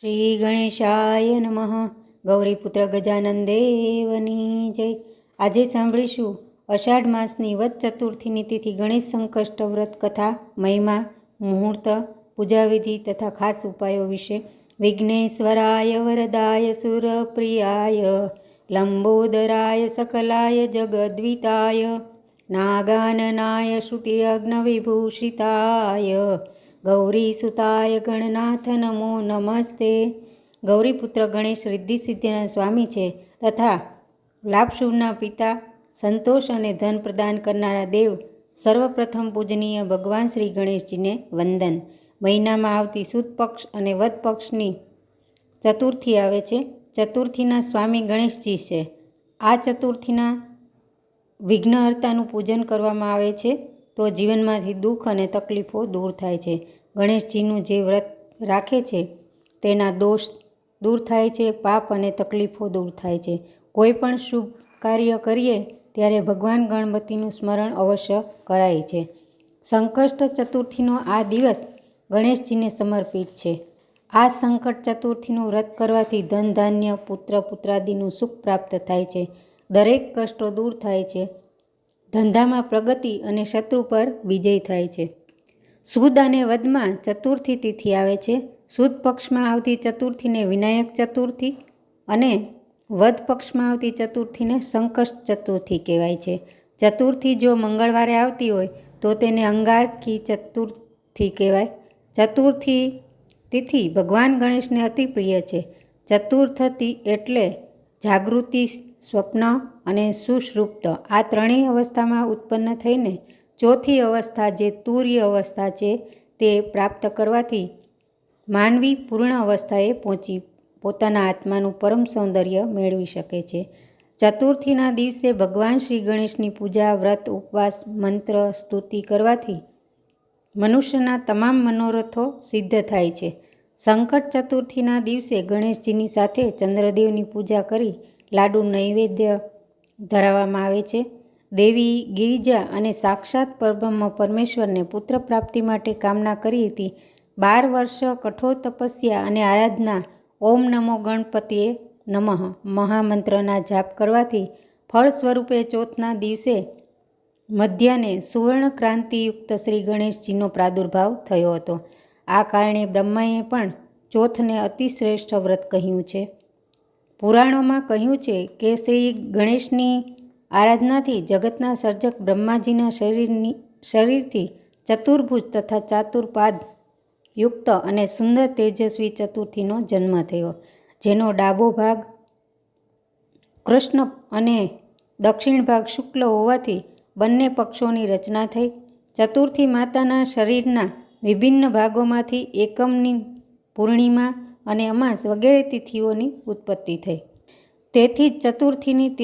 શ્રી ગણેશાય નમઃ. ગૌરીપુત્ર ગજાનન દેવની જય. આજે સાંભળીશું અષાઢ માસની વદ ચતુર્થીની તિથિ ગણેશ સંકષ્ટ વ્રત કથા, મહિમા, મુહૂર્ત, પૂજાવિધિ તથા ખાસ ઉપાયો વિશે. વિઘ્નેશ્વરાય વરદાય સુરપ્રિયાય લંબોદરાય સકલાય જગદ્વિતાય નાગાનનાય શ્રુતિયજ્ઞવિભૂષિતાય ગૌરીસુતાય ગણનાથ નમો નમસ્તે. ગૌરીપુત્ર ગણેશ રિદ્ધિ સિદ્ધિના સ્વામી છે તથા લાભશુભના પિતા, સંતોષ અને ધન પ્રદાન કરનારા દેવ. સર્વપ્રથમ પૂજનીય ભગવાન શ્રી ગણેશજીને વંદન. મહિનામાં આવતી સુદ પક્ષ અને વદ પક્ષની ચતુર્થી આવે છે. ચતુર્થીના સ્વામી ગણેશજી છે. આ ચતુર્થીના વિઘ્નહર્તાનું પૂજન કરવામાં આવે છે તો જીવનમાંથી દુઃખ અને તકલીફો દૂર થાય છે. ગણેશજીનું જે વ્રત રાખે છે તેના દોષ દૂર થાય છે, પાપ અને તકલીફો દૂર થાય છે. કોઈ પણ શુભ કાર્ય કરીએ ત્યારે ભગવાન ગણપતિનું સ્મરણ અવશ્ય કરાય છે. સંકષ્ટ ચતુર્થીનો આ દિવસ ગણેશજીને સમર્પિત છે. આ સંકટ ચતુર્થીનું વ્રત કરવાથી ધન ધાન્ય, પુત્ર પુત્રાદિનું સુખ પ્રાપ્ત થાય છે. દરેક કષ્ટો દૂર થાય છે. ધંધામાં પ્રગતિ અને શત્રુ પર વિજય થાય છે. સુદ અને વદમાં ચતુર્થી તિથિ આવે છે. સુદ પક્ષમાં આવતી ચતુર્થીને વિનાયક ચતુર્થી અને વદ પક્ષમાં આવતી ચતુર્થીને સંકષ્ટ ચતુર્થી કહેવાય છે. ચતુર્થી જો મંગળવારે આવતી હોય તો તેને અંગારકી ચતુર્થી કહેવાય. ચતુર્થી તિથિ ભગવાન ગણેશને અતિ પ્રિય છે. ચતુર્થથી એટલે જાગૃતિ, સ્વપ્ન અને સુષુપ્ત આ ત્રણેય અવસ્થામાં ઉત્પન્ન થઈને ચોથી અવસ્થા જે તુર્ય અવસ્થા છે તે પ્રાપ્ત કરવાથી માનવી પૂર્ણ અવસ્થાએ પહોંચી પોતાના આત્માનું પરમ સૌંદર્ય મેળવી શકે છે. ચતુર્થીના દિવસે ભગવાન શ્રી ગણેશની પૂજા, વ્રત, ઉપવાસ, મંત્ર, સ્તુતિ કરવાથી મનુષ્યના તમામ મનોરથો સિદ્ધ થાય છે. સંકટ ચતુર્થીના દિવસે ગણેશજીની સાથે ચંદ્રદેવની પૂજા કરી લાડુ નૈવેદ્ય ધરાવવામાં આવે છે. દેવી ગિરિજા અને સાક્ષાત પરબ્રહ્મ પરમેશ્વરને પુત્ર પ્રાપ્તિ માટે કામના કરી હતી. 12 વર્ષ કઠોર તપસ્યા અને આરાધના ઓમ નમો ગણપતિએ નમઃ મહામંત્રના જાપ કરવાથી ફળ સ્વરૂપે ચોથના દિવસે મધ્યાહ્ને સુવર્ણ ક્રાંતિયુક્ત શ્રી ગણેશજીનો પ્રાદુર્ભાવ થયો હતો. આ કારણે બ્રહ્માએ પણ ચોથને અતિશ્રેષ્ઠ વ્રત કહ્યું છે. પુરાણોમાં કહ્યું છે કે શ્રી ગણેશની આરાધનાથી જગતના સર્જક બ્રહ્માજીના શરીરથી ચતુર્ભુજ તથા ચાતુર્પાદ યુક્ત અને સુંદર તેજસ્વી ચતુર્થીનો જન્મ થયો, જેનો ડાબો ભાગ કૃષ્ણ અને દક્ષિણ ભાગ શુક્લ હોવાથી બંને પક્ષોની રચના થઈ. ચતુર્થી માતાના શરીરના વિભિન્ન ભાગોમાંથી એકમની, પૂર્ણિમા અને અમાસ વગેરે તિથિઓની ઉત્પત્તિ થઈ. તેથી જ ચતુર્થીની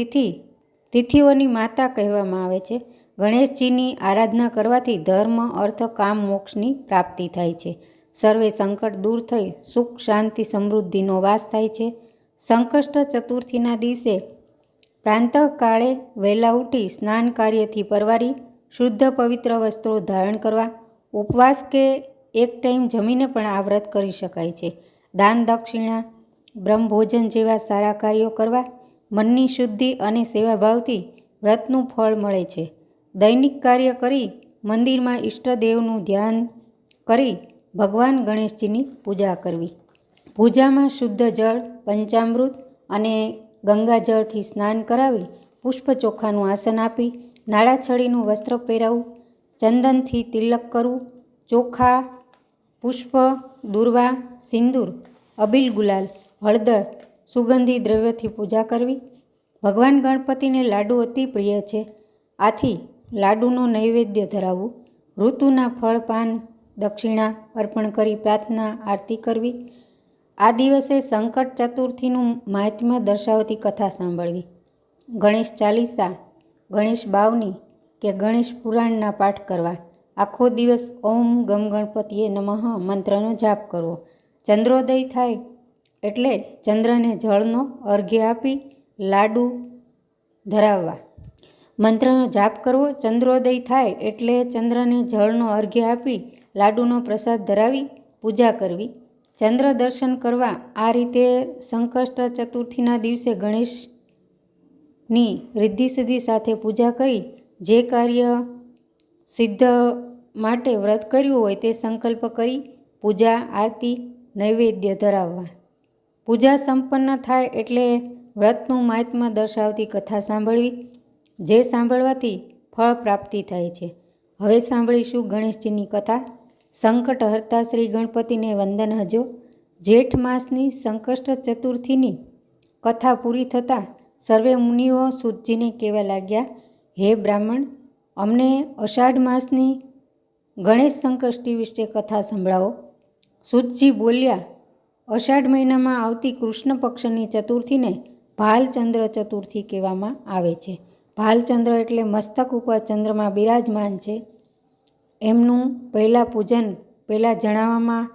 તિથિઓની માતા કહેવામાં આવે છે. ગણેશજીની આરાધના કરવાથી ધર્મ, અર્થ, કામ, મોક્ષની પ્રાપ્તિ થાય છે. સર્વે સંકટ દૂર થઈ સુખ, શાંતિ, સમૃદ્ધિનો વાસ થાય છે. સંકષ્ટ ચતુર્થીના દિવસે પ્રાંતઃકાળે વહેલા ઉઠી સ્નાન કાર્યથી પરવારી શુદ્ધ પવિત્ર વસ્ત્રો ધારણ કરવા, ઉપવાસ કે એક ટાઈમ જમીને પણ આ વ્રત કરી શકાય છે. દાન, દક્ષિણા, બ્રહ્મભોજન જેવા સારા કાર્યો કરવા, મનની શુદ્ધિ અને સેવાભાવથી વ્રતનું ફળ મળે છે. દૈનિક કાર્ય કરી મંદિરમાં ઈષ્ટદેવનું ધ્યાન કરી ભગવાન ગણેશજીની પૂજા કરવી. પૂજામાં શુદ્ધ જળ, પંચામૃત અને ગંગાજળથી સ્નાન કરાવી, પુષ્પ ચોખાનું આસન આપી, નાળાછડીનું વસ્ત્ર પહેરાવવું, ચંદનથી તિલક કરવું, ચોખા, પુષ્પ, દુર્વા, સિંદૂર, અબીલ ગુલાલ, હળદર, સુગંધી દ્રવ્યથી પૂજા કરવી. ભગવાન ગણપતિને લાડુ અતિ પ્રિય છે, આથી લાડુનો નૈવેદ્ય ધરાવવું. ઋતુના ફળ, પાન, દક્ષિણા અર્પણ કરી પ્રાર્થના આરતી કરવી. આ દિવસે સંકટ ચતુર્થીનું મહાત્મ્ય દર્શાવતી કથા સાંભળવી. ગણેશ ચાલીસા, ગણેશ બાવની કે ગણેશ પુરાણના પાઠ કરવા. આખો દિવસ ઓમ ગમ ગણપતિએ નમઃ મંત્રનો જાપ કરવો. ચંદ્રોદય થાય એટલે ચંદ્રને જળનો અર્ઘ્ય આપી લાડુ ધરાવવા. મંત્રનો જાપ કરવો. ચંદ્રોદય થાય એટલે ચંદ્રને જળનો અર્ઘ્ય આપી લાડુનો પ્રસાદ ધરાવી પૂજા કરવી. ચંદ્ર દર્શન કરવા આ રીતે સંકષ્ટ ચતુર્થીના દિવસે ગણેશની રિદ્ધિ સિદ્ધિ સાથે પૂજા કરી જે કાર્ય સિદ્ધ માટે વ્રત કર્યું હોય તે સંકલ્પ કરી પૂજા આરતી નૈવેદ્ય ધરાવવા. પૂજા સંપન્ન થાય એટલે વ્રતનું મહાત્મ્ય દર્શાવતી કથા સાંભળવી, જે સાંભળવાથી ફળ પ્રાપ્તિ થાય છે. હવે સાંભળીશું ગણેશજીની કથા. સંકટ હરતા શ્રી ગણપતિને વંદન હજો. જેઠ માસની સંકષ્ટ ચતુર્થીની કથા પૂરી થતાં સર્વે મુનિઓ સૂતજીને કહેવા લાગ્યા, હે બ્રાહ્મણ, અમને અષાઢ માસની ગણેશ સંકષ્ટી વિશે કથા સંભળાવો. સૂતજી બોલ્યા, અષાઢ મહિનામાં આવતી કૃષ્ણ પક્ષની ચતુર્થીને ભાલચંદ્ર ચતુર્થી કહેવામાં આવે છે. ભાલચંદ્ર એટલે મસ્તક ઉપર ચંદ્રમાં બિરાજમાન છે એમનું પૂજન પહેલાં જણાવવામાં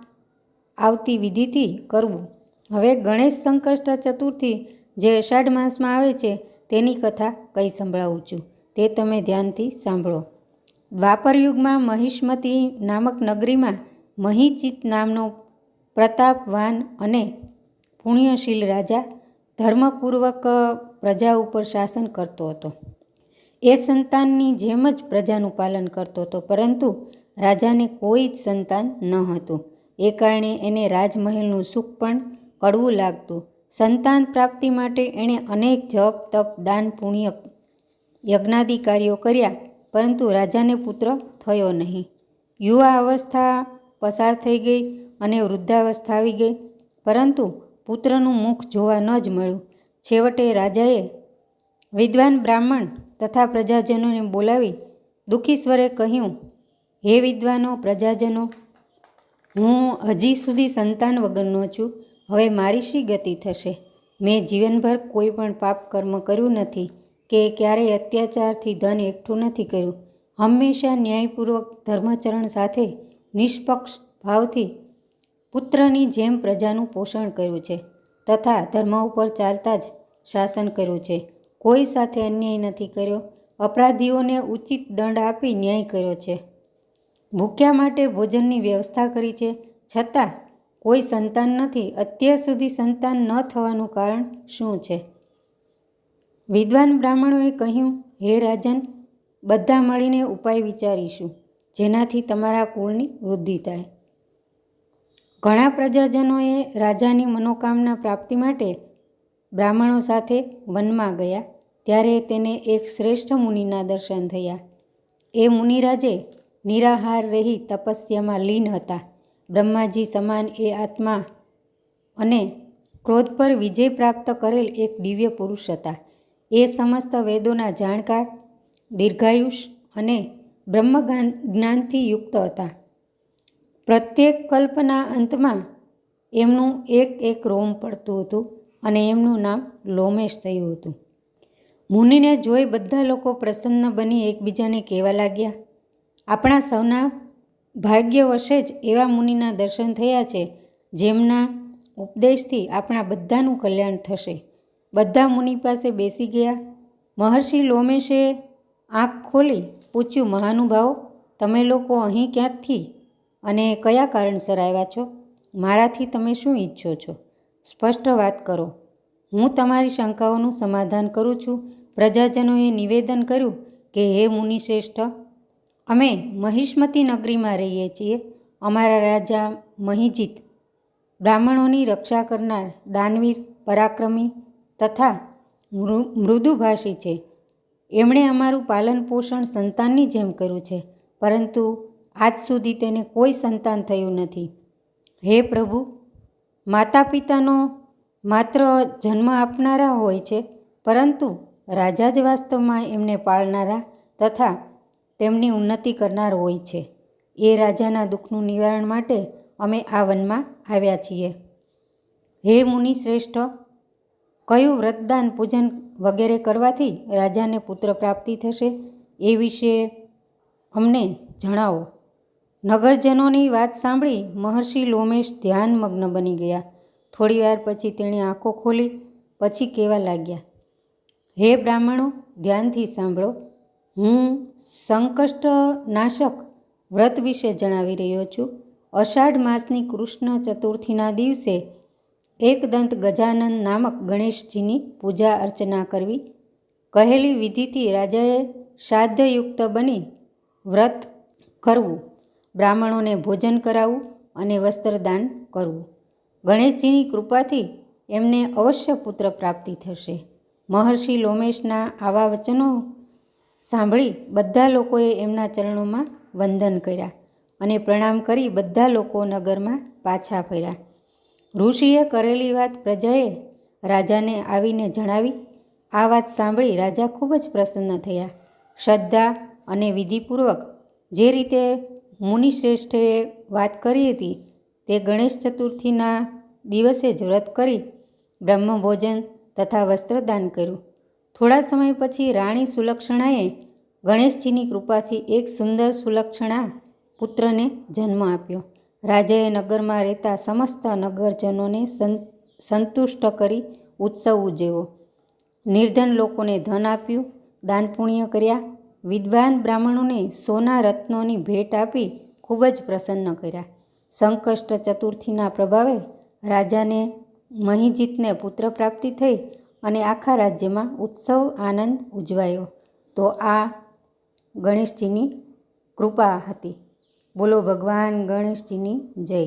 આવતી વિધિથી કરવું. હવે ગણેશ સંકષ્ટ ચતુર્થી જે અષાઢ માસમાં આવે છે તેની કથા કહી સંભળાવું છું, તે તમે ધ્યાનથી સાંભળો. દ્વાપર યુગમાં મહિષ્મતી નામક નગરીમાં મહિચિત નામનો પ્રતાપવાન અને પુણ્યશીલ રાજા ધર્મપૂર્વક પ્રજા ઉપર શાસન કરતો હતો. એ સંતાનની જેમ જ પ્રજાનું પાલન કરતો હતો, પરંતુ રાજાને કોઈ જ સંતાન ન હતું. એ કારણે એને રાજમહેલનું સુખ પણ કડવું લાગતું. સંતાન પ્રાપ્તિ માટે એણે અનેક જપ તપ દાન પુણ્ય યજ્ઞાદિ કાર્યો કર્યા, પરંતુ રાજાને પુત્ર થયો નહીં. યુવા અવસ્થા પસાર થઈ ગઈ અને વૃદ્ધાવસ્થા આવી ગઈ, પરંતુ પુત્રનું મુખ જોવા ન જ મળ્યું. છેવટે રાજાએ વિદ્વાન બ્રાહ્મણ તથા પ્રજાજનોને બોલાવી દુઃખી સ્વરે કહ્યું, હે વિદ્વાનો પ્રજાજનો, હું હજી સુધી સંતાન વગરનો છું. હવે મારી શી ગતિ થશે? મેં જીવનભર કોઈ પણ પાપ કર્મ કર્યું નથી કે ક્યારેય અત્યાચારથી ધન એકઠું નથી કર્યું. હંમેશા ન્યાયપૂર્વક ધર્મચરણ સાથે નિષ્પક્ષ ભાવથી પુત્રની જેમ પ્રજાનું પોષણ કર્યું છે તથા ધર્મ ઉપર ચાલતા જ શાસન કર્યું છે. કોઈ સાથે અન્યાય નથી કર્યો. અપરાધીઓને ઉચિત દંડ આપી ન્યાય કર્યો છે. ભૂખ્યા માટે ભોજનની વ્યવસ્થા કરી છે, છતાં કોઈ સંતાન નથી. અત્યાર સુધી સંતાન ન થવાનું કારણ શું છે? વિદ્વાન બ્રાહ્મણોએ કહ્યું, હે રાજન, બધા મળીને ઉપાય વિચારીશું જેનાથી તમારા કુળની વૃદ્ધિ થાય. ઘણા પ્રજાજનોએ રાજાની મનોકામના પ્રાપ્તિ માટે બ્રાહ્મણો સાથે વનમાં ગયા. ત્યારે તેને એક શ્રેષ્ઠ મુનિના દર્શન થયા. એ મુનિરાજે નિરાહાર રહી તપસ્યામાં લીન હતા. બ્રહ્માજી સમાન એ આત્મા અને ક્રોધ પર વિજય પ્રાપ્ત કરેલ એક દિવ્ય પુરુષ હતા. એ સમસ્ત વેદોના જાણકાર, દીર્ઘાયુષ અને બ્રહ્મ જ્ઞાનથી યુક્ત હતા. પ્રત્યેક કલ્પના અંતમાં એમનું એક એક રોમ પડતું હતું અને એમનું નામ લોમેશ થયું હતું. મુનિને જોઈ બધા લોકો પ્રસન્ન બની એકબીજાને કહેવા લાગ્યા, આપણા સૌના ભાગ્યવશે જ એવા મુનિના દર્શન થયા છે જેમના ઉપદેશથી આપણા બધાનું કલ્યાણ થશે. બધા મુનિ પાસે બેસી ગયા. મહર્ષિ લોમેશે આંખ ખોલી પૂછ્યું, મહાનુભાવો, તમે લોકો અહીં ક્યાંથી અને કયા કારણસર આવ્યા છો? મારાથી તમે શું ઈચ્છો છો? સ્પષ્ટ વાત કરો. હું તમારી શંકાઓનું સમાધાન કરું છું. પ્રજાજનોએ નિવેદન કર્યું કે હે મુનિશ્રેષ્ઠ, અમે મહિષ્મતી નગરીમાં રહીએ છીએ. અમારા રાજા મહિજીત બ્રાહ્મણોની રક્ષા કરનાર, દાનવીર, પરાક્રમી તથા મૃદુભાષી છે. એમણે અમારું પાલન પોષણ સંતાનની જેમ કર્યું છે, પરંતુ આજ સુધી તેને કોઈ સંતાન થયું નથી. હે પ્રભુ, માતા પિતાનો માત્ર જન્મ આપનારા હોય છે, પરંતુ રાજા જ વાસ્તવમાં એમને પાળનારા તથા તેમની ઉન્નતિ કરનાર હોય છે. એ રાજાના દુઃખનું નિવારણ માટે અમે આ વનમાં આવ્યા છીએ. હે મુનિ શ્રેષ્ઠ, કયું વ્રતદાન પૂજન વગેરે કરવાથી રાજાને પુત્ર પ્રાપ્તિ થશે એ વિશે અમને જણાવો. નગરજનોની વાત સાંભળી મહર્ષિ લોમેશ ધ્યાનમગ્ન બની ગયા. થોડી વાર પછી તેણે આંખો ખોલી પછી કહેવા લાગ્યા, હે બ્રાહ્મણો, ધ્યાનથી સાંભળો. હું સંકષ્ટ નાશક વ્રત વિશે જણાવી રહ્યો છું. અષાઢ માસની કૃષ્ણ ચતુર્થીના દિવસે એકદંત ગજાનન નામક ગણેશજીની પૂજા અર્ચના કરવી. કહેલી વિધિથી રાજાએ શ્રાદ્ધયુક્ત બની વ્રત કરવું, બ્રાહ્મણોને ભોજન કરાવવું અને વસ્ત્રદાન કરવું. ગણેશજીની કૃપાથી એમને અવશ્ય પુત્ર પ્રાપ્તિ થશે. મહર્ષિ લોમેશના આવા વચનો સાંભળી બધા લોકોએ એમના ચરણોમાં વંદન કર્યા અને પ્રણામ કરી બધા લોકો નગરમાં પાછા ફર્યા. ઋષિએ કરેલી વાત પ્રજાએ રાજાને આવીને જણાવી. આ વાત સાંભળી રાજા ખૂબ જ પ્રસન્ન થયા. શ્રદ્ધા અને વિધિપૂર્વક જે રીતે મુનિશ્રેષ્ઠે વાત કરી હતી તે ગણેશ ચતુર્થીના દિવસે જ વ્રત કરી બ્રહ્મભોજન તથા વસ્ત્રદાન કર્યું. થોડા સમય પછી રાણી સુલક્ષણાએ ગણેશજીની કૃપાથી એક સુંદર સુલક્ષણા પુત્રને જન્મ આપ્યો. રાજાએ નગરમાં રહેતા સમસ્ત નગરજનોને સંતુષ્ટ કરી ઉત્સવ ઉજવ્યો. નિર્ધન લોકોને ધન આપ્યું, દાન પુણ્ય કર્યા. વિદ્વાન બ્રાહ્મણોને સોના રત્નોની ભેટ આપી ખૂબ જ પ્રસન્ન કર્યા. સંકષ્ટ ચતુર્થીના પ્રભાવે રાજાને મહિજીતને પુત્ર પ્રાપ્તિ થઈ અને આખા રાજ્યમાં ઉત્સવ આનંદ ઉજવાયો. તો આ ગણેશજીની કૃપા હતી. બોલો ભગવાન ગણેશજીની જય.